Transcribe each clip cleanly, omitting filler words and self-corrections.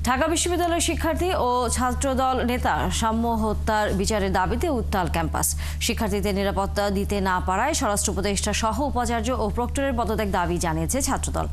ঢাকা বিশ্ববিদ্যালয়ের শিক্ষার্থী ও ছাত্রদল নেতা সাম্য হত্যার বিচারের দাবিতে উত্তাল ক্যাম্পাস। শিক্ষার্থীদের নিরাপত্তা দিতে না পারায় স্বরাষ্ট্র উপদেষ্টা সহ উপাচার্য ও প্রক্টরের পদত্যাগ দাবি জানিয়েছে ছাত্রদল।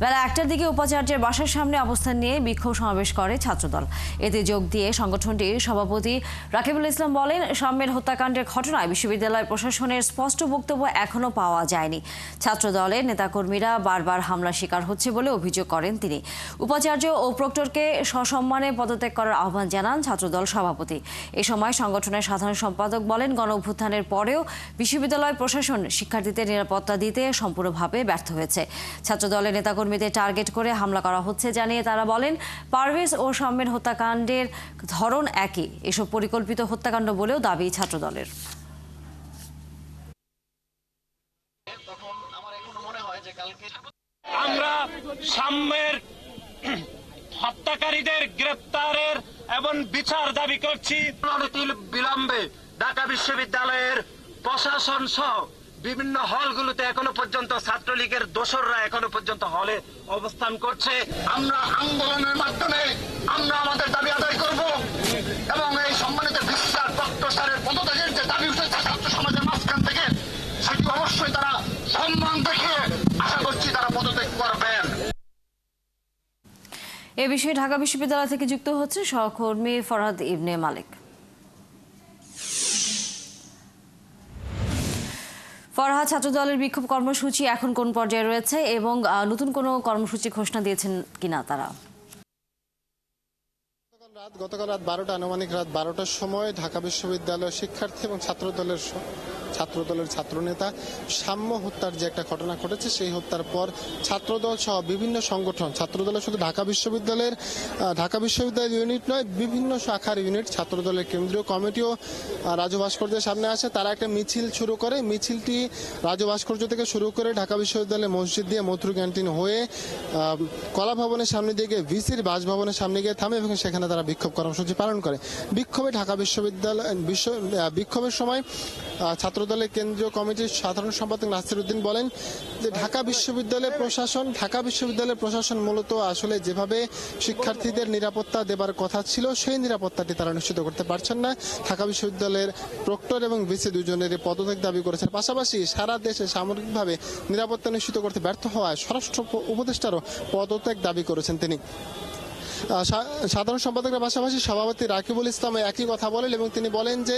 বেলা ১টার দিকে উপাচার্যের বাসার সামনে অবস্থান নিয়ে বিক্ষোভ সমাবেশ করে ছাত্রদল। এতে যোগ দিয়ে সংগঠনটির সভাপতি রাকিবুল ইসলাম বলেন, সাম্যের হত্যাকাণ্ডের ঘটনায় বিশ্ববিদ্যালয় প্রশাসনের স্পষ্ট বক্তব্য এখনো পাওয়া যায়নি। ছাত্রদলের নেতাকর্মীরা বারবার হামলার শিকার হচ্ছে বলে অভিযোগ করেন তিনি। উপাচার্য ও প্রক্টরকে সসম্মানে পদত্যাগ করার আহ্বান জানান ছাত্রদল সভাপতি। এ সময় সংগঠনের সাধারণ সম্পাদক বলেন, গণঅভ্যুত্থানের পরেও বিশ্ববিদ্যালয় প্রশাসন শিক্ষার্থীদের নিরাপত্তা দিতে সম্পূর্ণভাবে ব্যর্থ হয়েছে। ছাত্রদলের নেতাকর্মীদের টার্গেট করে হামলা করা হচ্ছে জানিয়ে তারা বলেন, পারভেজ ও সাম্যের হত্যাকাণ্ডের ধরন একই। এসব পরিকল্পিত হত্যাকাণ্ড বলেও দাবি ছাত্রদলের। আমরা সাম্যের হত্যাকারীদের গ্রেপ্তারের এবং বিচার দাবি করছি। বিলম্বে ঢাকা বিশ্ববিদ্যালয়ের প্রশাসন সহ বিভিন্ন হলগুলোতে এখনো পর্যন্ত ছাত্রলীগের দোসররা এখনো পর্যন্ত হলে অবস্থান করছে। আমরা আন্দোলনের মাধ্যমে আমরা আমাদের দাবি আদায় করব এবং এই সম্মানিত বিশ্বাস প্রক্টরের পদত্যাগের যে দাবি উঠেছে ছাত্র সমাজের মাঝখান থেকে, সেটি অবশ্যই তারা সম্মান দেখে আশা করছি তারা পদত্যাগ করবেন। এ বিষয়ে ঢাকা বিশ্ববিদ্যালয় থেকে যুক্ত হচ্ছে সহকর্মী ফরহাদ ইবনে মালিক। ফরহাদ, ছাত্রদলের বিক্ষোভ কর্মসূচি এখন কোন পর্যায়ে রয়েছে এবং নতুন কোনো কর্মসূচি ঘোষণা দিয়েছেন কিনা তারা? গতকাল রাত 12টা, আনুমানিক রাত 12টার সময় ঢাকা বিশ্ববিদ্যালয়ের শিক্ষার্থী এবং ছাত্রদলের ছাত্রনেতা সাম্য হত্যার যে একটা ঘটনা ঘটেছে, সেই হত্যার পর ছাত্রদল সহ বিভিন্ন সংগঠন, ছাত্রদলের শুধু ঢাকা বিশ্ববিদ্যালয়ের ইউনিট নয়, বিভিন্ন শাখার ইউনিট, ছাত্রদলের কেন্দ্রীয় কমিটিও রাজু ভাস্কর্যের সামনে আসে। তারা একটা মিছিল শুরু করে। মিছিলটি রাজু ভাস্কর্য থেকে শুরু করে ঢাকা বিশ্ববিদ্যালয়ের মসজিদ দিয়ে মথুর ক্যান্টিন হয়ে কলা ভবনের সামনে দিয়ে গিয়ে ভিসির বাসভবনের সামনে গিয়ে থামে এবং সেখানে তারা বিক্ষোভ কর্মসূচি পালন করে। বিক্ষোভের সময় ছাত্রদলের কেন্দ্রীয় কমিটির সাধারণ সম্পাদক নাসির উদ্দিন বলেন যে ঢাকা বিশ্ববিদ্যালয়ের প্রশাসন মূলত আসলে যেভাবে শিক্ষার্থীদের নিরাপত্তা দেবার কথা ছিল, সেই নিরাপত্তাটি তারা নিশ্চিত করতে পারছেন না। ঢাকা বিশ্ববিদ্যালয়ের প্রক্টর এবং ভিসি দুজনের পদত্যাগ দাবি করেছেন। পাশাপাশি সারা দেশে সামগ্রিকভাবে নিরাপত্তা নিশ্চিত করতে ব্যর্থ হওয়ায় স্বরাষ্ট্র উপদেষ্টারও পদত্যাগ দাবি করেছেন তিনি। সাধারণ সম্পাদকের পাশাপাশি সভাপতি রাকিবুল ইসলাম একই কথা বলেন এবং তিনি বলেন যে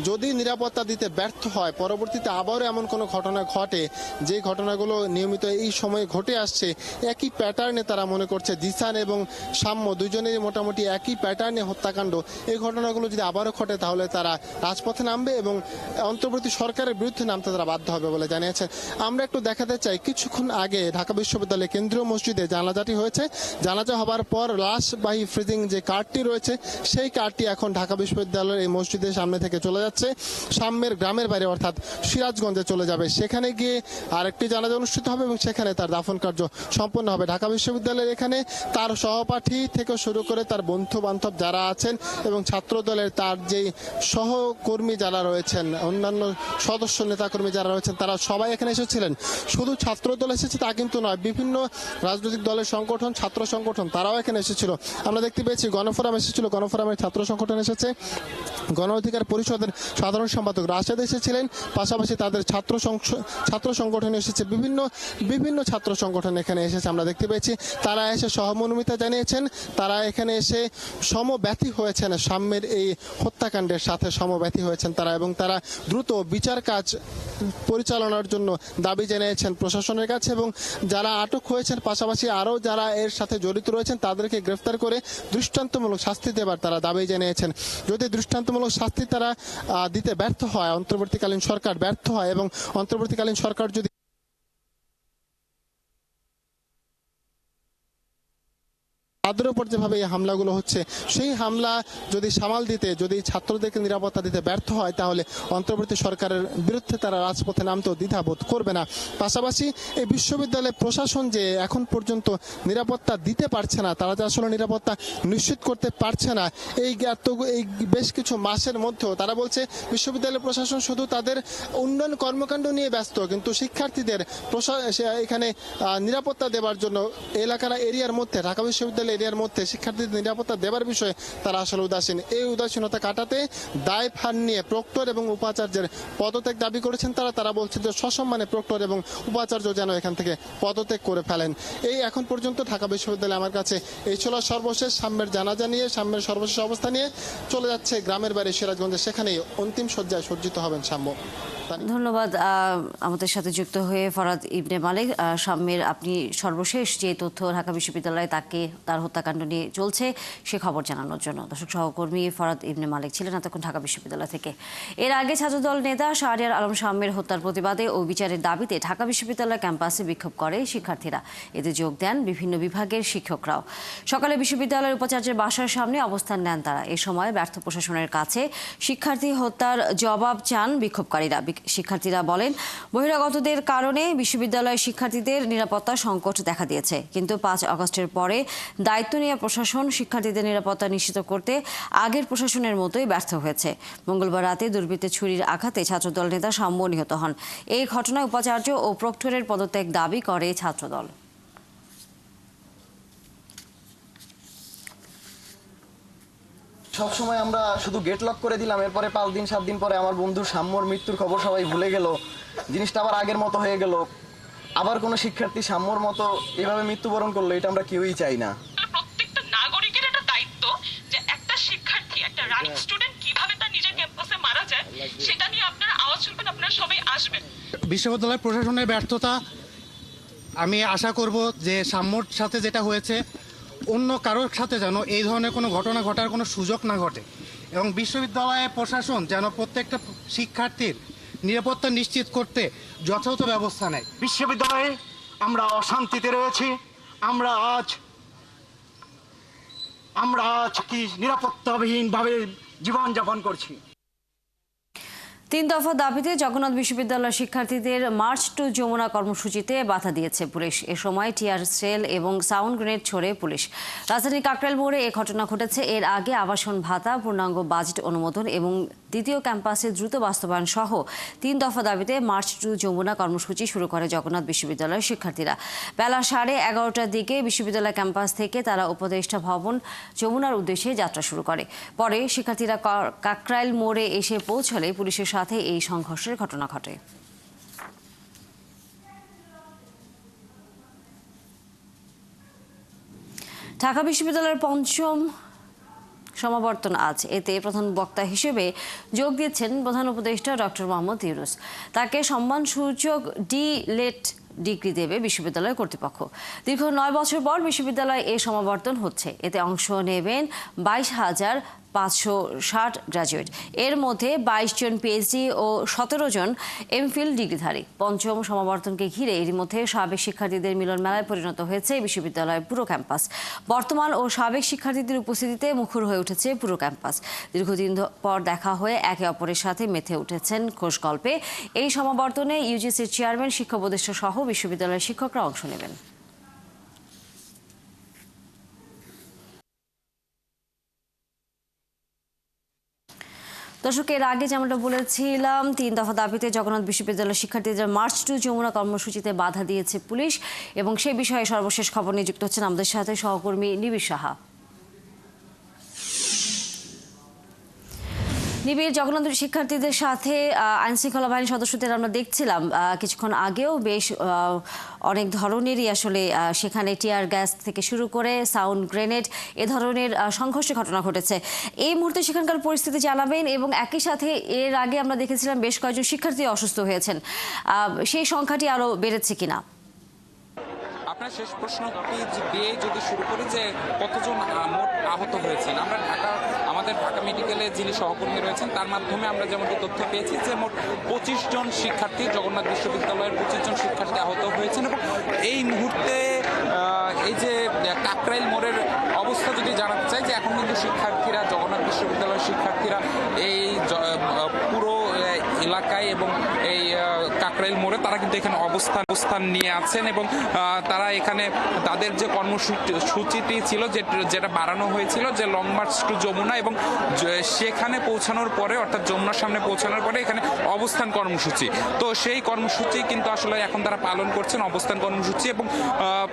যদি নিরাপত্তা দিতে ব্যর্থ হয়, পরবর্তীতে আবারও এমন কোনো ঘটনা ঘটে, যে ঘটনাগুলো নিয়মিত এই সময়ে ঘটে আসছে, একই প্যাটার্নে তারা মনে করছে জিসান এবং সাম্য দুজনেরই মোটামুটি একই প্যাটার্নে হত্যাকাণ্ড, এই ঘটনাগুলো যদি আবারও ঘটে তাহলে তারা রাজপথে নামবে এবং অন্তর্বর্তী সরকারের বিরুদ্ধে নামতে তারা বাধ্য হবে বলে জানিয়েছেন। আমরা একটু দেখাতে চাই, কিছুক্ষণ আগে ঢাকা বিশ্ববিদ্যালয়ের কেন্দ্রীয় মসজিদে জানাজাটি হয়েছে। জানাজা হবার পর লাশবাহী ফ্রিজিং যে কারটি রয়েছে, সেই কারটি এখন ঢাকা বিশ্ববিদ্যালয়ের এই মসজিদের সামনে থেকে চলে যাচ্ছে সাম্যের গ্রামের বাইরে, অর্থাৎ সিরাজগঞ্জে চলে যাবে। সেখানে গিয়ে আরেকটি জানাজা অনুষ্ঠিত হবে এবং সেখানে তার দাফন কার্য সম্পন্ন হবে। ঢাকা বিশ্ববিদ্যালয়ের এখানে তার সহপাঠী থেকে শুরু করে তার বন্ধু বান্ধব যারা আছেন এবং ছাত্রদলের তার যেই সহকর্মী যারা রয়েছেন, অন্যান্য সদস্য নেতাকর্মী যারা রয়েছেন, তারা সবাই এখানে এসেছিলেন। শুধু ছাত্রদল এসেছে তা কিন্তু নয়, বিভিন্ন রাজনৈতিক দলের সংগঠন, ছাত্র সংগঠন তারাও এখানে এসেছিল। আমরা দেখতে পেয়েছি গণফোরাম এসেছিল, গণফোরামের ছাত্র সংগঠন এসেছে, গণ অধিকার পরিষদের সাধারণ সম্পাদক রাশেদ এসেছিলেন, পাশাপাশি তাদের ছাত্র সংগঠন এসেছে, বিভিন্ন ছাত্র সংগঠন এখানে এসেছে। আমরা দেখতে পেয়েছি তারা এসে সহমর্মিতা জানিয়েছেন, তারা এখানে এসে সমব্যথী হয়েছেন সাম্যের এই হত্যাকাণ্ডের সাথে, সমব্যথী হয়েছেন তারা এবং তারা দ্রুত বিচার কাজ পরিচালনার জন্য দাবি জানিয়েছেন প্রশাসনের কাছে এবং যারা আটক হয়েছেন, পাশাপাশি আরও যারা এর সাথে জড়িত রয়েছেন তাদেরকে গ্রেফতার করে দৃষ্টান্তমূলক শাস্তি দেবার তারা দাবি জানিয়েছেন। যদি দৃষ্টান্তমূলক শাস্তি তারা দিতে ব্যর্থ হয়, অন্তর্বর্তীকালীন সরকার ব্যর্থ হয় এবং অন্তর্বর্তীকালীন সরকার যদি তাদের উপর যেভাবে এই হামলাগুলো হচ্ছে, সেই হামলা যদি সামাল দিতে, যদি ছাত্রদেরকে নিরাপত্তা দিতে ব্যর্থ হয়, তাহলে অন্তর্বর্তী সরকারের বিরুদ্ধে তারা রাজপথে নামতেও দ্বিধাবোধ করবে না। পাশাপাশি এই বিশ্ববিদ্যালয়ের প্রশাসন যে এখন পর্যন্ত নিরাপত্তা দিতে পারছে না, তারা যে আসলে নিরাপত্তা নিশ্চিত করতে পারছে না, এই বেশ কিছু মাসের মধ্যেও তারা বলছে বিশ্ববিদ্যালয়ের প্রশাসন শুধু তাদের উন্নয়ন কর্মকাণ্ড নিয়ে ব্যস্ত, কিন্তু শিক্ষার্থীদের এখানে নিরাপত্তা দেওয়ার জন্য এরিয়ার মধ্যে, ঢাকা বিশ্ববিদ্যালয়ের এরিয়ার মধ্যে শিক্ষার্থীদের নিরাপত্তা দেওয়ার বিষয়ে তারা আসলে উদাসীন। এই উদাসীনতা কাটাতে দায়ভার নিয়ে প্রক্টর এবং উপাচার্যের পদত্যাগ দাবি করেছেন তারা বলছেন যে সসম্মানে প্রক্টর এবং উপাচার্য যেন এখান থেকে পদত্যাগ করে ফেলেন। এই এখন পর্যন্ত ঢাকা বিশ্ববিদ্যালয় আমার কাছে এই ছিল সর্বশেষ সাম্যের জানাজা নিয়ে, সাম্যের সর্বশেষ অবস্থা নিয়ে চলে যাচ্ছে গ্রামের বাড়ি সিরাজগঞ্জে, সেখানেই অন্তিম শয্যায় সজ্জিত হবেন সাম্য। ধন্যবাদ আমাদের সাথে যুক্ত হয়ে ফরহাদ ইবনে মালিক। সাম্যের আপনি সর্বশেষ যে তথ্য ঢাকা বিশ্ববিদ্যালয়ে তার হত্যাকাণ্ড নিয়ে চলছে সে খবর জানানোর জন্য দর্শক সহকর্মী ফরহাদ ইবনে মালিক ছিলেন এতক্ষণ ঢাকা বিশ্ববিদ্যালয় থেকে। এর আগে ছাত্রদল নেতা শাহরিয়ার আলম সাম্যের হত্যার প্রতিবাদে ও বিচারের দাবিতে ঢাকা বিশ্ববিদ্যালয় ক্যাম্পাসে বিক্ষোভ করে শিক্ষার্থীরা। এতে যোগ দেন বিভিন্ন বিভাগের শিক্ষকরাও। সকালে বিশ্ববিদ্যালয়ের উপাচার্যের বাসার সামনে অবস্থান নেন তারা। এ সময় ব্যর্থ প্রশাসনের কাছে শিক্ষার্থী হত্যার জবাব চান বিক্ষোভকারীরা। শিক্ষার্থীরা বলেন, বহিরাগতদের কারণে বিশ্ববিদ্যালয়ের শিক্ষার্থীদের নিরাপত্তা সংকট দেখা দিয়েছে, কিন্তু 5 আগস্টের পরে দায়িত্ব নেওয়া প্রশাসন শিক্ষার্থীদের নিরাপত্তা নিশ্চিত করতে আগের প্রশাসনের মতোই ব্যর্থ হয়েছে। মঙ্গলবার রাতে দুর্বৃত্তের ছুরির আঘাতে ছাত্রদল নেতা সাম্য নিহত হন। এই ঘটনায় উপাচার্য ও প্রক্টরের পদত্যাগ দাবি করে ছাত্রদল। সবসময় আমরা শুধু গেট লক করে দিলাম, এরপরে 5 দিন 7 দিন পরে আমার বন্ধু সাম্যর মৃত্যুর খবর সবাই ভুলে গেল, জিনিসটা আবার আগের মতো হয়ে গেল। আবার কোনো শিক্ষার্থী সাম্যর মতো এভাবে মৃত্যুবরণ করলো, এটা আমরা কেউই চাই না। প্রত্যেকটা নাগরিকের একটা দায়িত্ব যে একটা শিক্ষার্থী, একটা রানিং স্টুডেন্ট কিভাবে তার নিজের ক্যাম্পাসে মারা যায় সেটা নিয়ে আপনারা আওয়াজ তুলবেন, আপনারা সবাই আসবেন। বিশ্ববিদ্যালয় প্রশাসনের ব্যর্থতা, আমি আশা করব যে সাম্যর সাথে যেটা হয়েছে অন্য কারোর সাথে যেন এই ধরনের কোনো ঘটনা ঘটার কোনো সুযোগ না ঘটে, এবং বিশ্ববিদ্যালয় প্রশাসন যেন প্রত্যেকটা শিক্ষার্থীর নিরাপত্তা নিশ্চিত করতে যথাযথ ব্যবস্থা নেয়। বিশ্ববিদ্যালয়ে আমরা অশান্তিতে রয়েছি, আমরা আজ কি নিরাপত্তাবিহীনভাবে জীবনযাপন করছি। 3 দফা দাবিতে জগন্নাথ বিশ্ববিদ্যালয়ের শিক্ষার্থীদের মার্চ টু যমুনা কর্মসূচিতে বাধা দিয়েছে পুলিশ। এ সময় টিয়ার সেল এবং সাউন্ড গ্রেনেড ছোড়ে পুলিশ। রাজধানীর কাকরাইল মোড়ে এ ঘটনা ঘটেছে। এর আগে আবাসন ভাতা, পূর্ণাঙ্গ বাজেট অনুমোদন এবং দ্বিতীয় ক্যাম্পাসে দ্রুত বাস্তবায়ন সহ 3 দফা দাবিতে মার্চ টু যমুনা কর্মসূচি শুরু করে জগন্নাথ বিশ্ববিদ্যালয়ের শিক্ষার্থীরা। বেলা 11:30টার দিকে বিশ্ববিদ্যালয় ক্যাম্পাস থেকে তারা উপদেষ্টা ভবন যমুনার উদ্দেশ্যে যাত্রা শুরু করে। পরে শিক্ষার্থীরা কাকরাইল মোড়ে এসে পৌঁছলে পুলিশের সাথে এই সংঘর্ষের ঘটনা ঘটে। ঢাকা বিশ্ববিদ্যালয়ের 5ম সমাবর্তন আজ। এতে প্রধান বক্তা হিসেবে যোগ দিচ্ছেন প্রধান উপদেষ্টা ডক্টর মোহাম্মদ ইউনূস। তাকে সম্মানসূচক ডি.লিট ডিগ্রি দেবে বিশ্ববিদ্যালয় কর্তৃপক্ষ। দীর্ঘ 9 বছর পর বিশ্ববিদ্যালয়ে এই সমাবর্তন হচ্ছে। এতে অংশ নেবেন 22,560 গ্র্যাজুয়েট। এর মধ্যে 22 জন পিএইচডি ও 17 জন এমফিল ডিগ্রিধারী। 5ম সমাবর্তনকে ঘিরে এরই মধ্যে সাবেক শিক্ষার্থীদের মিলন মেলায় পরিণত হয়েছে বিশ্ববিদ্যালয়ের পুরো ক্যাম্পাস। বর্তমান ও সাবেক শিক্ষার্থীদের উপস্থিতিতে মুখর হয়ে উঠেছে পুরো ক্যাম্পাস। দীর্ঘদিন পর দেখা হয়ে একে অপরের সাথে মেতে উঠেছেন খোশ গল্পে। এই সমাবর্তনে ইউজিসির চেয়ারম্যান, শিক্ষা উপদেষ্টা সহ বিশ্ববিদ্যালয়ের শিক্ষকরা অংশ নেবেন। দর্শক, এর আগে যেমনটা বলেছিলাম, 3 দফা দাবিতে জগন্নাথ বিশ্ববিদ্যালয়ের শিক্ষার্থীদের মার্চ টু যমুনা কর্মসূচিতে বাধা দিয়েছে পুলিশ, এবং সেই বিষয়ে সর্বশেষ খবর নিয়ে যুক্ত হচ্ছেন আমাদের সাথে সহকর্মী নিবিড় সাহা। নিবিড়, জগন্নাথ শিক্ষার্থীদের সাথে আইনশৃঙ্খলা বাহিনীর সদস্যদের আমরা দেখছিলাম কিছুক্ষণ আগেও বেশ অনেক ধরনেরই আসলে সেখানে টিয়ার গ্যাস থেকে শুরু করে সাউন্ড গ্রেনেড এ ধরনের সংঘর্ষের ঘটনা ঘটেছে। এই মুহূর্তে সেখানকার পরিস্থিতি জানাবেন, এবং একই সাথে এর আগে আমরা দেখেছিলাম বেশ কয়েকজন শিক্ষার্থী অসুস্থ হয়েছেন, সেই সংখ্যাটি আরও বেড়েছে কিনা? আপনার শেষ প্রশ্নটি দিয়ে যদি শুরু করি যে কতজন মোট আহত হয়েছেন, আমরা আমাদের ঢাকা মেডিকেলে যিনি সহকর্মী রয়েছেন তার মাধ্যমে আমরা যেমনটি তথ্য পেয়েছি যে মোট 25 জন শিক্ষার্থী, জগন্নাথ বিশ্ববিদ্যালয়ের 25 জন শিক্ষার্থী আহত হয়েছেন। এবং এই মুহূর্তে এই যে কাকরাইল মোড়ের অবস্থা যদি জানাতে চাই, যে এখন কিন্তু শিক্ষার্থীরা, জগন্নাথ বিশ্ববিদ্যালয়ের শিক্ষার্থীরা এই পুরো এলাকায় এবং এই কাকরাইল মোড়ে তারা কিন্তু এখানে অবস্থান নিয়ে আছেন এবং তারা এখানে তাদের যে কর্মসূচিটি ছিল যেটা বাড়ানো হয়েছিল যে লং মার্চ টু যমুনা, এবং সেখানে পৌঁছানোর পরে অর্থাৎ যমুনার সামনে পৌঁছানোর পরে এখানে অবস্থান কর্মসূচি, তো সেই কর্মসূচি কিন্তু আসলে এখন তারা পালন করছেন অবস্থান কর্মসূচি। এবং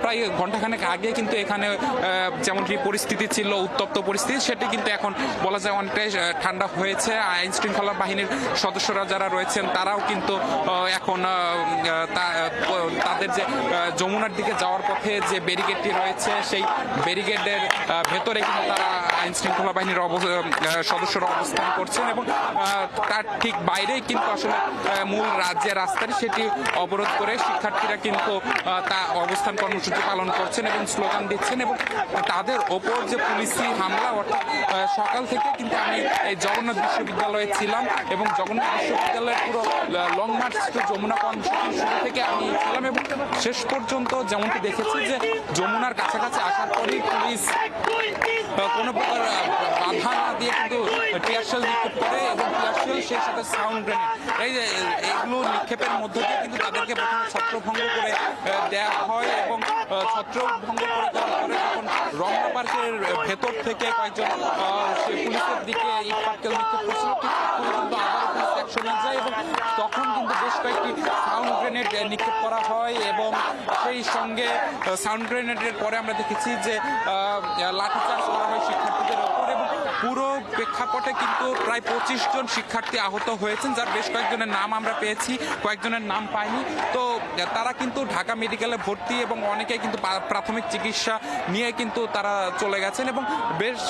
প্রায় ঘন্টাখানেক আগে কিন্তু এখানে যেমনটি পরিস্থিতি ছিল উত্তপ্ত পরিস্থিতি, সেটি কিন্তু এখন বলা যায় অনেকটাই ঠান্ডা হয়েছে। আইন শৃঙ্খলা বাহিনীর সদস্যরা যারা রয়েছেন তারাও কিন্তু এখন তাদের যে যমুনার দিকে যাওয়ার পথে যে ব্যারিকেডটি রয়েছে সেই ব্যারিকেডের ভেতরে কিন্তু তারা আইন শৃঙ্খলা বাহিনীর সদস্যরা অবস্থান করছেন এবং তার ঠিক বাইরেই কিন্তু আসলে মূল রাজ্যের রাস্তাটি সেটি অবরোধ করে শিক্ষার্থীরা কিন্তু তা অবস্থান কর্মসূচি পালন করছেন এবং স্লোগান দিচ্ছেন। এবং তাদের ওপর যে পুলিশি হামলা, অর্থাৎ সকাল থেকে কিন্তু আমি এই জগন্নাথ বিশ্ববিদ্যালয়ে ছিলাম এবং জগন্নাথ বিশ্ববিদ্যালয়ের পুরো লং মার্চ টু যমুনা কর্মসূচি শুরু থেকে আমি ছিলাম এবং শেষ পর্যন্ত যেমনটি দেখেছি যে যমুনার কাছাকাছি আসার পরেই পুলিশ কোনো প্রকার বাধা না দিয়ে কিন্তু টিয়ারশেল নিক্ষেপ করে এবং টিয়ারশেল সেই সাথে সাউন্ড গ্রেনেড এগুলো নিক্ষেপের মধ্য দিয়ে কিন্তু তাদেরকে প্রথমে ছত্রভঙ্গ করে দেওয়া হয় এবং ছত্রভঙ্গ করে দেওয়ার পরে যখন রমনা পার্কের ভেতর থেকে কয়েকজন পুলিশের দিকে ইট পাটকেল নিক্ষেপ করছিল, ঠিক তখন কিন্তু আবার পুলিশ অ্যাকশনে যায় এবং তখন কিন্তু বেশ কয়েকটি সাউন্ড গ্রেনেড নিক্ষেপ করা হয় এবং সেই সঙ্গে সাউন্ড গ্রেনেডের পরে আমরা দেখেছি যে লাঠিচার্জ করা হয় শিক্ষার্থীদের ওপর এবং পুরো প্রেক্ষাপটে কিন্তু প্রায় 25 জন শিক্ষার্থী আহত হয়েছেন, যার বেশ কয়েকজনের নাম আমরা পেয়েছি, কয়েকজনের নাম পাইনি। তো তারা কিন্তু ঢাকা মেডিকেলে ভর্তি এবং অনেকেই কিন্তু প্রাথমিক চিকিৎসা নিয়ে কিন্তু তারা চলে গেছেন এবং বেশ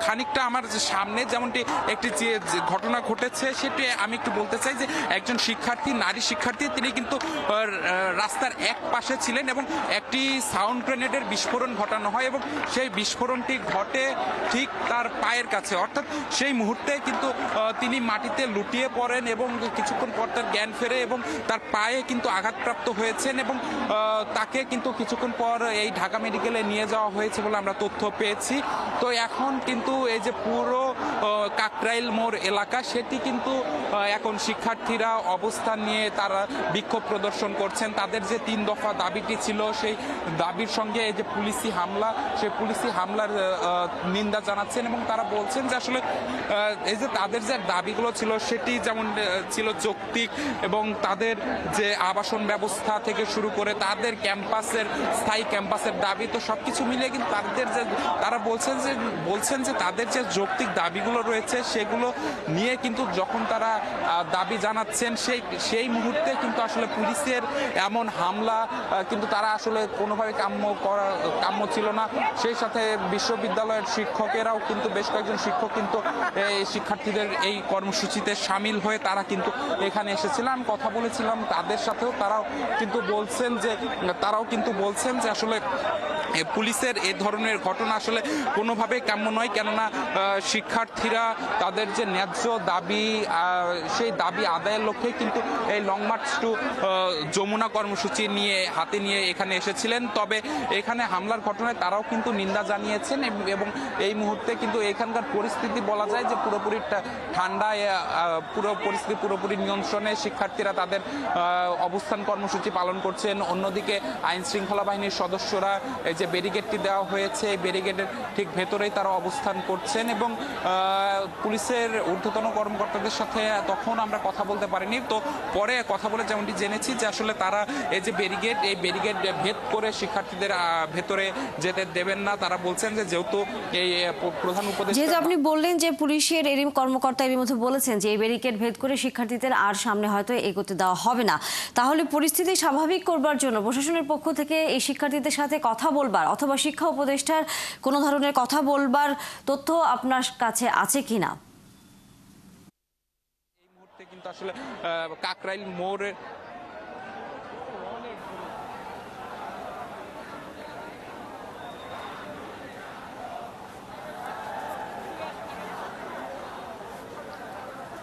খানিকটা আমার সামনে যেমনটি একটি যে ঘটনা ঘটেছে সেটি আমি একটু বলতে চাই যে একজন শিক্ষার্থী, নারী শিক্ষার্থী, তিনি কিন্তু রাস্তার এক পাশে ছিলেন এবং একটি সাউন্ড গ্রেনেডের বিস্ফোরণ ঘটানো হয় এবং সেই বিস্ফোরণটি ঘটে ঠিক তার পায়ের কাছে, অর্থাৎ সেই মুহূর্তে কিন্তু তিনি মাটিতে লুটিয়ে পড়েন এবং কিছুক্ষণ পর তার জ্ঞান ফেরে এবং তার পায়ে কিন্তু আঘাতপ্রাপ্ত হয়েছেন এবং তাকে কিন্তু কিছুক্ষণ পর এই ঢাকা মেডিকেলে নিয়ে যাওয়া হয়েছে বলে আমরা তথ্য পেয়েছি। তো এখন কিন্তু এই যে পুরো কাকরাইল মোড় এলাকা সেটি কিন্তু এখন শিক্ষার্থীরা অবস্থান নিয়ে তারা বিক্ষোভ প্রদর্শন করছেন। তাদের যে 3 দফা দাবিটি ছিল সেই দাবির সঙ্গে এই যে পুলিশি হামলা, সেই পুলিশি হামলার নিন্দা জানাচ্ছেন এবং তারা বলছেন যে আসলে এই যে তাদের যে দাবিগুলো ছিল সেটি যেমন ছিল যৌক্তিক এবং তাদের যে আবাসন ব্যবস্থা থেকে শুরু করে তাদের ক্যাম্পাসের স্থায়ী ক্যাম্পাসের দাবি, তো সবকিছু মিলিয়ে কিন্তু তাদের যে তারা বলছেন যে তাদের যে যৌক্তিক দাবিগুলো রয়েছে সেগুলো নিয়ে কিন্তু যখন তারা দাবি জানাচ্ছেন সেই মুহূর্তে কিন্তু আসলে পুলিশের এমন হামলা কিন্তু তারা আসলে কোনোভাবে কাম্য ছিল না। সেই সাথে বিশ্ববিদ্যালয়ের শিক্ষকেরাও কিন্তু বেশ কয়েকজন শিক্ষক কিন্তু এই শিক্ষার্থীদের এই কর্মসূচিতে সামিল হয়ে তারা কিন্তু এখানে এসেছিলাম, কথা বলেছিলাম তাদের সাথেও, তারাও কিন্তু বলছেন যে আসলে পুলিশের এ ধরনের ঘটনা আসলে কোনোভাবে কাম্য নয়, কেননা শিক্ষার্থীরা তাদের যে ন্যায্য দাবি সেই দাবি আদায়ের লক্ষ্যে কিন্তু এই লং মার্চ টু যমুনা কর্মসূচি হাতে নিয়ে এখানে এসেছিলেন। তবে এখানে হামলার ঘটনায় তারাও কিন্তু নিন্দা জানিয়েছেন এবং এই মুহূর্তে কিন্তু এখানকার পরিস্থিতি বলা যায় যে পুরোপুরি ঠান্ডায় পরিস্থিতি পুরোপুরি নিয়ন্ত্রণে শিক্ষার্থীরা তাদের অবস্থান কর্মসূচি পালন করছেন। অন্যদিকে আইন শৃঙ্খলা বাহিনীর সদস্যরা যে ব্যারিকেডটি দেওয়া হয়েছে এই ব্যারিকেডের ঠিক ভেতরেই তারা অবস্থান করছেন এবং পুলিশের ঊর্ধ্বতন কর্মকর্তাদের সাথে তখন আমরা কথা বলতে পারিনি। তো পরে কথা বলে যেমনটি জেনেছি যে আসলে তারা এই যে ব্যারিকেড ভেদ করে শিক্ষার্থীদের ভেতরে যেতে দেবেন না। তারা বলছেন যে যেহেতু এই প্রধান উপদেষ্টা, যেহেতু আপনি বললেন যে পুলিশের এরিম কর্মকর্তা এর মধ্যে বলেছেন যে এই ব্যারিকেড ভেদ করে শিক্ষার্থীদের আর সামনে হয়তো এগোতে দেওয়া হবে না, তাহলে পরিস্থিতি স্বাভাবিক করবার জন্য প্রশাসনের পক্ষ থেকে এই শিক্ষার্থীদের সাথে কথা বলবার অথবা শিক্ষা উপদেষ্টার কোনো ধরনের কথা বলবার তথ্য আপনার কাছে আছে কিনা? এই মুহূর্তে কিন্তু আসলে কাকরাইল মোড়ে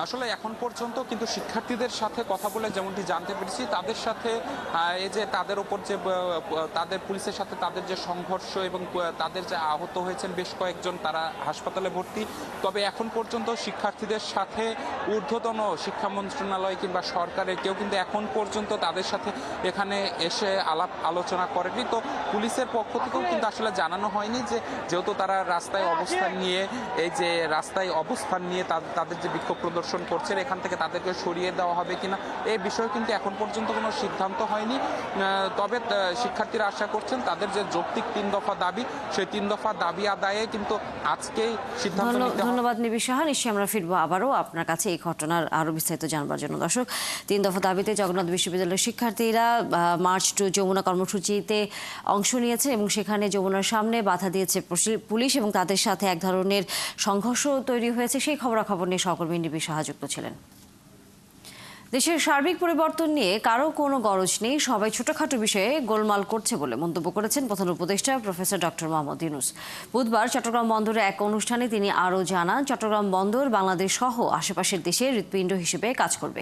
আসলে এখন পর্যন্ত কিন্তু শিক্ষার্থীদের সাথে কথা বলে যেমনটি জানতে পেরেছি, তাদের সাথে এই যে তাদের উপর যে তাদের পুলিশের সাথে তাদের যে সংঘর্ষ এবং তাদের যে আহত হয়েছেন বেশ কয়েকজন, তারা হাসপাতালে ভর্তি। তবে এখন পর্যন্ত শিক্ষার্থীদের সাথে ঊর্ধ্বতন শিক্ষা মন্ত্রণালয় কিংবা সরকারের কেউ কিন্তু এখন পর্যন্ত তাদের সাথে এখানে এসে আলাপ আলোচনা করেনি। তো পুলিশের পক্ষ থেকেও কিন্তু আসলে জানানো হয়নি যে যেহেতু তারা রাস্তায় অবস্থান নিয়ে তাদের যে বিক্ষোভ প্রদর্শন করছেন এখান থেকে তাদেরকে সরিয়ে দেওয়া হবে কিনা এই বিষয়ে কিন্তু এখন পর্যন্ত কোনো সিদ্ধান্ত হয়নি। তবে শিক্ষার্থীরা আশা করছেন তাদের যে যৌক্তিক 3 দফা দাবি, সেই 3 দফা দাবি আদায়ে কিন্তু আজকেই সিদ্ধান্ত নিতে হবে। ধন্যবাদ নিবি সাহা। নিশ্চয়ই আমরা ফিরবো আবারও আপনার কাছে এই ঘটনার আরো বিস্তারিত জানবার জন্য। দর্শক, 3 দফা দাবিতে জগন্নাথ বিশ্ববিদ্যালয়ের শিক্ষার্থীরা মার্চ টু যমুনা কর্মসূচিতে অংশ নিয়েছে এবং সেখানে যমুনার সামনে বাধা দিয়েছে পুলিশ এবং তাদের সাথে এক ধরনের সংঘর্ষ তৈরি হয়েছে। সেই খবরাখবর নিয়ে সহকর্মী নিবি সাহা যুক্ত ছিলেন। দেশের সার্বিক পরিবর্তন নিয়ে কারো কোনো গরজ নেই, সবাই ছোটখাটো বিষয়ে গোলমাল করছে বলে মন্তব্য করেছেন প্রধান উপদেষ্টা প্রফেসর ডক্টর মোহাম্মদ ইউনূস। বুধবার চট্টগ্রাম বন্দরে এক অনুষ্ঠানে তিনি আরও জানান, চট্টগ্রাম বন্দর বাংলাদেশ সহ আশেপাশের দেশের হৃৎপিণ্ড হিসেবে কাজ করবে।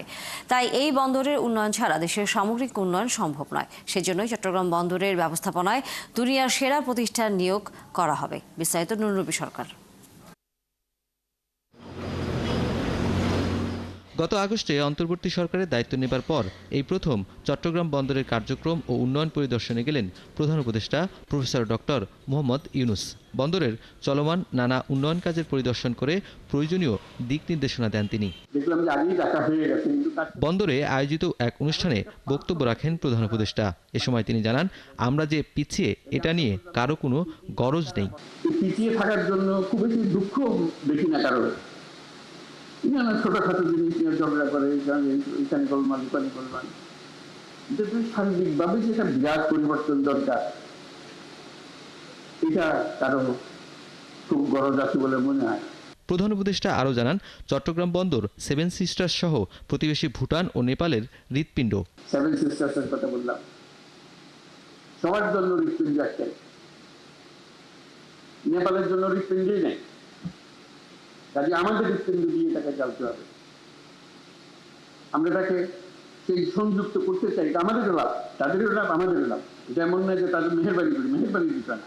তাই এই বন্দরের উন্নয়ন ছাড়া দেশের সামগ্রিক উন্নয়ন সম্ভব নয়। সেজন্যই চট্টগ্রাম বন্দরের ব্যবস্থাপনায় দুনিয়ার সেরা প্রতিষ্ঠান নিয়োগ করা হবে। বিস্তারিত নুরনবী সরকার। গত আগস্টে অন্তর্বর্তী সরকারের দায়িত্ব নেবার পর এই প্রথম চট্টগ্রাম বন্দরের কার্যক্রম ও উন্নয়ন পরিদর্শনে গেলেন প্রধান উপদেষ্টা প্রফেসর ডক্টর মোহাম্মদ ইউনূস। বন্দরের চলমান নানা উন্নয়ন কাজের পরিদর্শন করে প্রয়োজনীয় দিক নির্দেশনা দেন তিনি। বন্দরে আয়োজিত এক অনুষ্ঠানে বক্তব্য রাখেন প্রধান উপদেষ্টা। এ সময় তিনি জানান, আমরা যে পিছিয়ে এটা নিয়ে কারো কোনো গরজ নেই। পিছিয়ে থাকার জন্য খুব বেশি দুঃখ দেখি না কারো। ছোটখাটো জিনিস নিয়ে ঝগড়া করে, এখানে গোলমাল ওখানে গোলমাল। সার্বিকভাবে যেটা বিরাট পরিবর্তন দরকার, এটা কারো খুব গরজ আছে বলে মনে হয়। প্রধান উপদেষ্টা আরও জানান, চট্টগ্রাম বন্দর 7 সিস্টার্স সহ প্রতিবেশী ভুটান ও নেপালের হৃৎপিণ্ড। 7 সিস্টার্সের কথা বললাম, সবার জন্য হৃৎপিণ্ড একটাই, নেপালের জন্য হৃৎপিণ্ডই নেই। কাজে আমাদের হৃৎপিণ্ড দিয়ে তাকে চালতে হবে। আমরা তাকে সেই সংযুক্ত করতে চাই, এটা আমাদেরও লাভ, তাদেরও লাভ, আমাদেরও লাভ। এটা এমন নয় যে তাদের মেহেরবানি করি, মেহেরবানি দিতে না।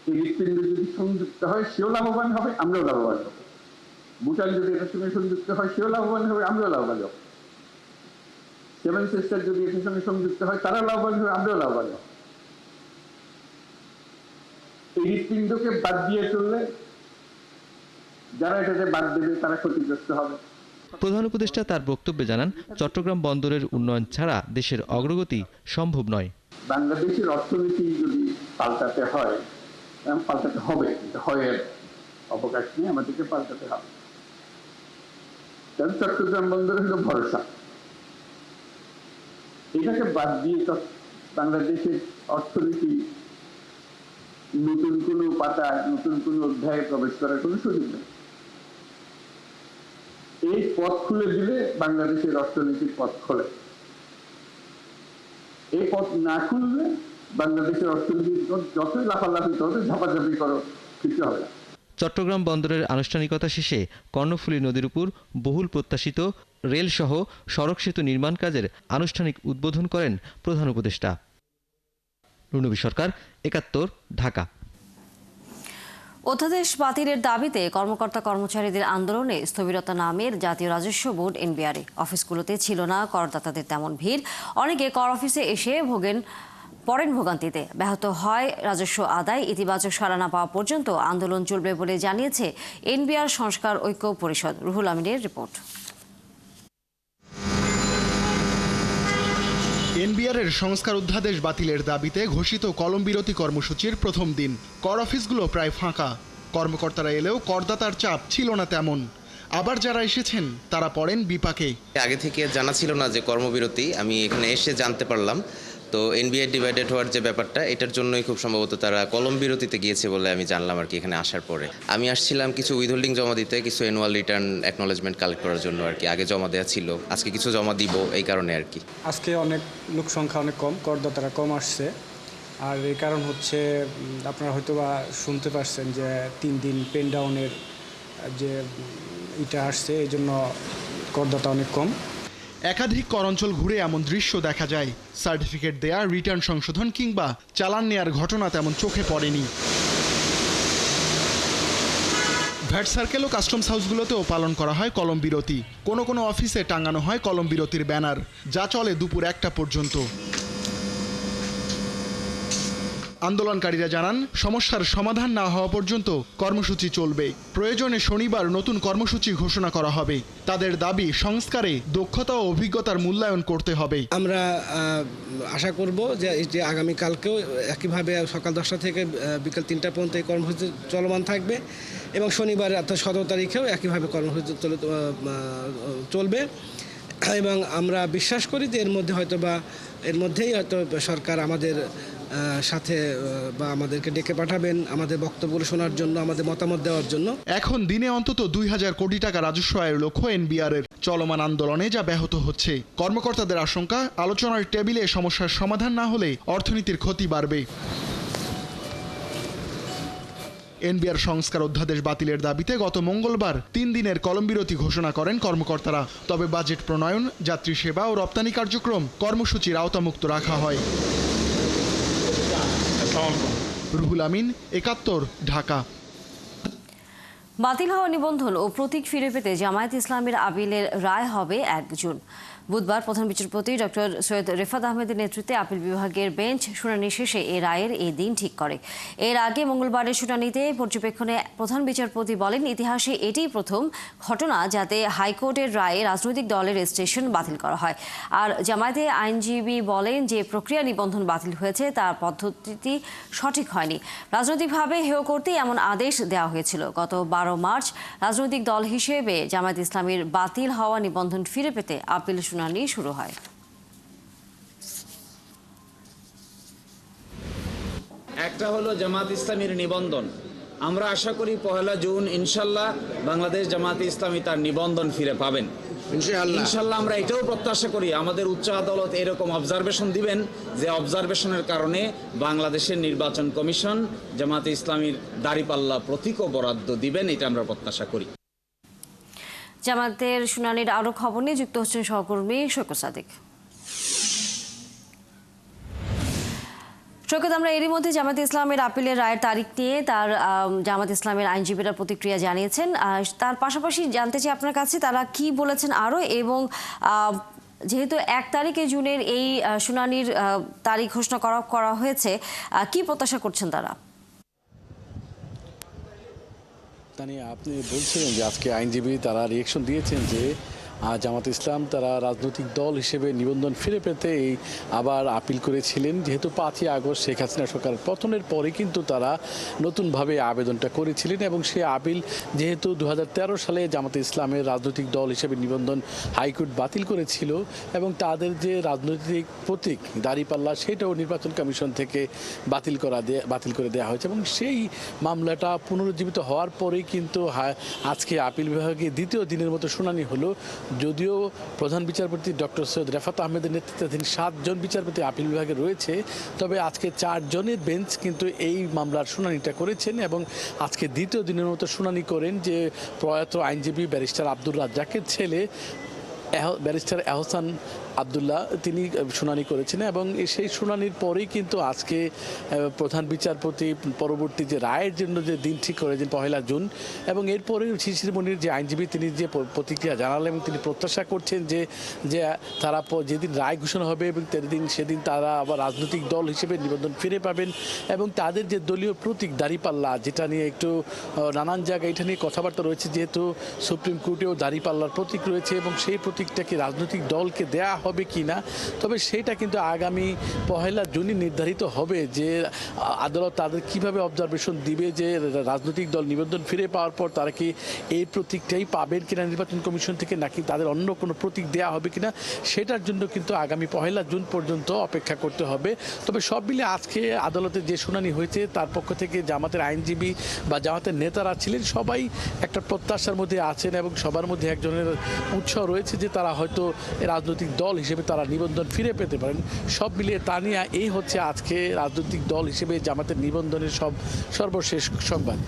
এই হৃৎপিণ্ড যদি সংযুক্ত হয় সেও লাভবান হবে, আমরাও লাভবান হব। ভুটান যদি এটার সঙ্গে সংযুক্ত হয় সেও লাভবান হবে, আমরাও লাভবান হব। 7 সিস্টার যদি এটার সঙ্গে সংযুক্ত হয় তারা লাভবান হবে, আমরাও লাভবান হব। এই হৃৎপিণ্ডকে বাদ দিয়ে চললে যারা এটাতে বাদ দেবে তারা ক্ষতিগ্রস্ত হবে। প্রধান উপদেষ্টা তার বক্তব্যে জানান, চট্টগ্রাম বন্দরের উন্নয়ন ছাড়া দেশের অগ্রগতি সম্ভব নয়। বাংলাদেশের অর্থনীতি যদি পাল্টাতে হয়, পাল্টাতে হবে, হয় অবকাশ নেই, আমাদেরকে পাল্টাতে হবে। কারণ চট্টগ্রাম বন্দর হলো ভরসা। এটাকে বাদ দিয়ে বাংলাদেশের অর্থনীতি নতুন কোনো পাতা, নতুন কোনো অধ্যায়ে প্রবেশ করার কোনো সুযোগ নেই। এই পথ খুলে দিলে বাংলাদেশের অর্থনীতির পথ খোলে। এই পথ না খুললে বাংলাদেশের অর্থনীতি যতই লাফালাফি করো, ঝাপাঝাপি করো, কিছু হবে না। চট্টগ্রাম বন্দরের আনুষ্ঠানিকতা শেষে কর্ণফুলী নদীর উপর বহুল প্রত্যাশিত রেল সহ সড়ক সেতু নির্মাণ কাজের আনুষ্ঠানিক উদ্বোধন করেন প্রধান উপদেষ্টা। নুরনবী সরকার, ৭১, ঢাকা। অধ্যাদেশ বাতিলের দাবিতে কর্মকর্তা কর্মচারীদের আন্দোলনে স্থবিরতা নামের জাতীয় রাজস্ব বোর্ড এনবিআরে। অফিসগুলোতে ছিল না করদাতাদের তেমন ভিড়। অনেকে কর অফিসে এসে পড়েন ভোগান্তিতে। ব্যাহত হয় রাজস্ব আদায়। ইতিবাচক সাড়া না পাওয়া পর্যন্ত আন্দোলন চলবে বলে জানিয়েছে এনবিআর সংস্কার ঐক্য পরিষদ। রুহুল আমিনের রিপোর্ট। এনবিআরের সংস্কার অধ্যাদেশ বাতিলের দাবিতে ঘোষিত কলমবিরতি কর্মসূচির প্রথম দিন। কর অফিসগুলো প্রায় ফাঁকা। কর্মকর্তারা এলেও করদাতার চাপ ছিল না তেমন। আবার যারা এসেছেন তারা পড়েন বিপাকে। আগে থেকে জানা ছিল না যে কর্মবিরতি, আমি এখানে এসে জানতে পারলাম। তো এনবিআর ডিভাইডেড হওয়ার যে ব্যাপারটা, এটার জন্যই খুব সম্ভবত তারা কলম বিরতিতে গিয়েছে বলে আমি জানলাম আর কি এখানে আসার পরে। আমি আসছিলাম কিছু উইথহোল্ডিং জমা দিতে, কিছু অ্যানুয়াল রিটার্ন অ্যাকনোলেজমেন্ট কালেক্ট করার জন্য আর কি। আগে জমা দেওয়া ছিল, আজকে কিছু জমা দিব, এই কারণে আর কি। আজকে অনেক লোক সংখ্যা অনেক কম, করদাতারা কম আসছে। আর এই কারণ হচ্ছে আপনারা হয়তো বা শুনতে পারছেন যে 3 দিন পেন ডাউনের যে এটা আসছে, এই জন্য করদাতা অনেক কম। একাধিক কর অঞ্চল ঘুরে এমন দৃশ্য দেখা যায়। সার্টিফিকেট দেয়া, রিটার্ন সংশোধন কিংবা চালান নেয়ার ঘটনা তেমন চোখে পড়েনি। ভ্যাট সার্কেল ও কাস্টমস হাউসগুলোতেও পালন করা হয় কলম বিরতি। কোনো কোনো অফিসে টাঙানো হয় কলম বিরতির ব্যানার, যা চলে দুপুর 1টা পর্যন্ত। আন্দোলনকারীরা জানান, সমস্যার সমাধান না হওয়া পর্যন্ত কর্মসূচি চলবে। প্রয়োজনে শনিবার নতুন কর্মসূচি ঘোষণা করা হবে। তাদের দাবি, সংস্কারে দক্ষতা ও অভিজ্ঞতার মূল্যায়ন করতে হবে। আমরা আশা করব যে আগামীকালকেও একইভাবে সকাল 10টা থেকে বিকেল 3টা পর্যন্ত এই কর্মসূচি চলমান থাকবে এবং শনিবার অর্থাৎ 17 তারিখেও একইভাবে কর্মসূচি চলবে এবং আমরা বিশ্বাস করি যে এর মধ্যেই হয়তো সরকার আমাদের সাথে বা আমাদেরকে ডেকে পাঠাবেন আমাদের বক্তব্য শোনার জন্য, আমাদের মতামত দেওয়ার জন্য। এখন দিনে অন্তত 2000 কোটি টাকা রাজস্ব আয়ের লক্ষ্য এনবিআরের। চলমান আন্দোলনে যা ব্যাহত হচ্ছে, কর্মকর্তাদের আশঙ্কা, আলোচনার টেবিলে সমস্যার সমাধান না হলে অর্থনীতির ক্ষতি বাড়বে। এনবিআর সংস্কার অধ্যাদেশ বাতিলের দাবিতে গত মঙ্গলবার 3 দিনের কলম বিরতি ঘোষণা করেন কর্মকর্তারা। তবে বাজেট প্রণয়ন, যাত্রী সেবা ও রপ্তানি কার্যক্রম কর্মসূচির আওতামুক্ত রাখা হয়। রুহুল আমিন, 71, ঢাকা। বাতিল হওয়া নিবন্ধন ও প্রতীক ফিরে পেতে জামায়াত ইসলামের আপিলের রায় হবে 1 জুন। বুধবার প্রধান বিচারপতি ডক্টর সৈয়দ রেফাত আহমেদের নেতৃত্বে আপিল বিভাগের বেঞ্চ শুনানি শেষে এই রায়ের এই দিন ঠিক করে। এর আগে মঙ্গলবারের শুনানিতে পর্যবেক্ষণে প্রধান বিচারপতি বলেন, ইতিহাসে এটিই প্রথম ঘটনা যাতে হাইকোর্টের রায়ে রাজনৈতিক দলের রেজিস্ট্রেশন বাতিল করা হয়। আর জামায়াতে আইনজীবী বলেন যে প্রক্রিয়া নিবন্ধন বাতিল হয়েছে তার পদ্ধতি সঠিক হয়নি। রাজনৈতিকভাবে হেয় করতে এমন আদেশ দেওয়া হয়েছিল। গত 12 মার্চ রাজনৈতিক দল হিসেবে জামায়াত ইসলামীর বাতিল হওয়া নিবন্ধন ফিরে পেতে আপিল শুনানি শুরু হয়। একটা হলো জামাত ইসলামীর নিবন্ধন। আমরা আশা করি 1 জুন ইনশাল্লাহ বাংলাদেশ জামাত ইসলামী তার নিবন্ধন ফিরে পাবেন ইনশাল্লাহ। আমরা এটাও প্রত্যাশা করি আমাদের উচ্চ আদালত এরকম অবজারভেশন দিবেন যে অবজারভেশনের কারণে বাংলাদেশের নির্বাচন কমিশন জামাতে ইসলামীর দাঁড়িপাল্লা প্রতীকও বরাদ্দ দিবেন, এটা আমরা প্রত্যাশা করি। জামাতের শুনানির আরো খবর নিয়ে যুক্ত হচ্ছেন সহকর্মী শৈকত সাদিক। শৈকত, আমরা এরই মধ্যে জামাত ইসলামের আপিলের রায়ের তারিখ নিয়ে তার জামাত ইসলামের আইনজীবীরা প্রতিক্রিয়া জানিয়েছেন। তার পাশাপাশি জানতে চাই আপনার কাছে তারা কি বলেছেন আরো, এবং যেহেতু 1 তারিখে জুনের এই শুনানির তারিখ ঘোষণা করা হয়েছে, কি প্রত্যাশা করছেন তারা? তানিয়া, আপনি বলছিলেন যে আজকে আইনজীবী তারা রিয়েকশন দিয়েছেন যে জামাত ইসলাম তারা রাজনৈতিক দল হিসেবে নিবন্ধন ফিরে পেতে আবার আপিল করেছিলেন। যেহেতু 5ই আগস্ট শেখ হাসিনা সরকার পতনের পরে কিন্তু তারা নতুনভাবে আবেদনটা করেছিলেন এবং সেই আপিল যেহেতু 2013 সালে জামাত ইসলামের রাজনৈতিক দল হিসেবে নিবন্ধন হাইকোর্ট বাতিল করেছিল এবং তাদের যে রাজনৈতিক প্রতীক দাঁড়িপাল্লা সেটাও নির্বাচন কমিশন থেকে বাতিল করে দেওয়া হয়েছে এবং সেই মামলাটা পুনরুজ্জীবিত হওয়ার পরেই কিন্তু আজকে আপিল বিভাগে 2য় দিনের মতো শুনানি হলো। যদিও প্রধান বিচারপতি ডক্টর সৈয়দ রেফাত আহমেদের নেতৃত্বাধীন 7 জন বিচারপতি আপিল বিভাগে রয়েছে, তবে আজকে 4 জনের বেঞ্চ কিন্তু এই মামলার শুনানিটা করেছেন এবং আজকে 2য় দিনের মতো শুনানি করেন যে প্রয়াত আইনজীবী ব্যারিস্টার আব্দুর রাজ্জাকের ছেলে ব্যারিস্টার এহসান আবদুল্লাহ তিনি শুনানি করেছেন এবং সেই শুনানির পরেই কিন্তু আজকে প্রধান বিচারপতি পরবর্তী যে রায়ের জন্য যে দিন ঠিক করেছেন 1 জুন এবং এরপরে শিশির মনির যে আইনজীবী তিনি যে প্রতিক্রিয়া জানালেন এবং তিনি প্রত্যাশা করছেন যে তারা যেদিন রায় ঘোষণা হবে এবং সেদিন তারা আবার রাজনৈতিক দল হিসেবে নিবন্ধন ফিরে পাবেন এবং তাদের যে দলীয় প্রতীক দাঁড়িপাল্লা যেটা নিয়ে একটু নানান জায়গায় এটা নিয়ে কথাবার্তা রয়েছে, যেহেতু সুপ্রিম কোর্টেও দাঁড়িপাল্লার প্রতীক রয়েছে এবং সেই প্রতীকটা কি রাজনৈতিক দলকে দেয়া হবে কি না, তবে সেটা কিন্তু আগামী 1 জুনই নির্ধারিত হবে যে আদালত তাদের কিভাবে অবজারভেশন দিবে যে রাজনৈতিক দল নিবন্ধন ফিরে পাওয়ার পর তারা কি এই প্রতীকটাই পাবেন কিনা নির্বাচন কমিশন থেকে, নাকি তাদের অন্য কোনো প্রতীক দেওয়া হবে কিনা, সেটার জন্য কিন্তু আগামী 1 জুন পর্যন্ত অপেক্ষা করতে হবে। তবে সব মিলে আজকে আদালতে যে শুনানি হয়েছে তার পক্ষ থেকে জামাতের আইনজীবী বা জামাতের নেতারা ছিলেন সবাই একটা প্রত্যাশার মধ্যে আছেন এবং সবার মধ্যে একজনের উৎসাহ রয়েছে যে তারা হয়তো রাজনৈতিক দল হিসেবে তারা নিবন্ধন ফিরে পেতে পারেন। সব মিলিয়ে তানিয়া এই হচ্ছে আজকে রাজনৈতিক দল হিসেবে জামাতের নিবন্ধনের সর্বশেষ সংবাদ।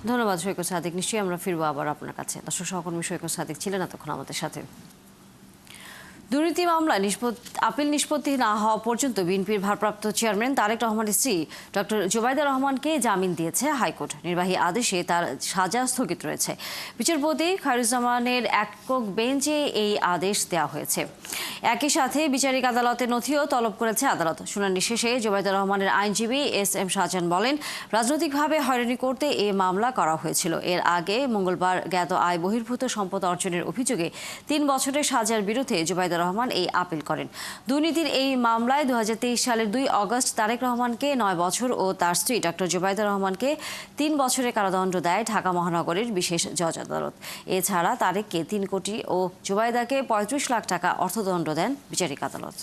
ধন্যবাদ সৈকত সাদিক। নিশ্চয়ই আমরা ফিরবো আবার আপনার কাছে। দর্শক সহকর্মী সৈকত সাদিক ছিলেন এতক্ষণ আমাদের সাথে। দুর্নীতি মামলা আপিল নিষ্পত্তি না হওয়া পর্যন্ত বিএনপির ভারপ্রাপ্ত চেয়ারম্যান তারেক রহমানের স্ত্রী ডক্টর জুবাইদা রহমানকে জামিন দিয়েছে হাইকোর্ট। নির্বাহী আদেশে তার সাজা স্থগিত রয়েছে। বিচারপতি খায়রুজ্জামানের একক বেঞ্চে এই আদেশ দেওয়া হয়েছে। একই সাথে বিচারিক আদালতের নথিও তলব করেছে আদালত। শুনানি শেষে জুবাইদা রহমানের আইনজীবী এস.এম. শাহজাহান বলেন, রাজনৈতিকভাবে হয়রানি করতে এই মামলা করা হয়েছিল। এর আগে মঙ্গলবার জ্ঞাত আয় বহির্ভূত সম্পদ অর্জনের অভিযোগে 3 বছরের সাজার বিরুদ্ধে জুবাইদা রহমান এই আপিল করেন। দুর্নীতির এই মামলায় 2023 সালের 2 আগস্ট তারেক রহমানকে 9 বছর ও তার স্ত্রী ডক্টর জুবাইদা রহমানকে 3 বছরের কারাদণ্ড দেয় ঢাকা মহানগরের বিশেষ জজ আদালত। এছাড়া তারেককে 3 কোটি ও জুবাইদাকে 35 লাখ টাকা অর্থদণ্ড দেন বিচারিক আদালত।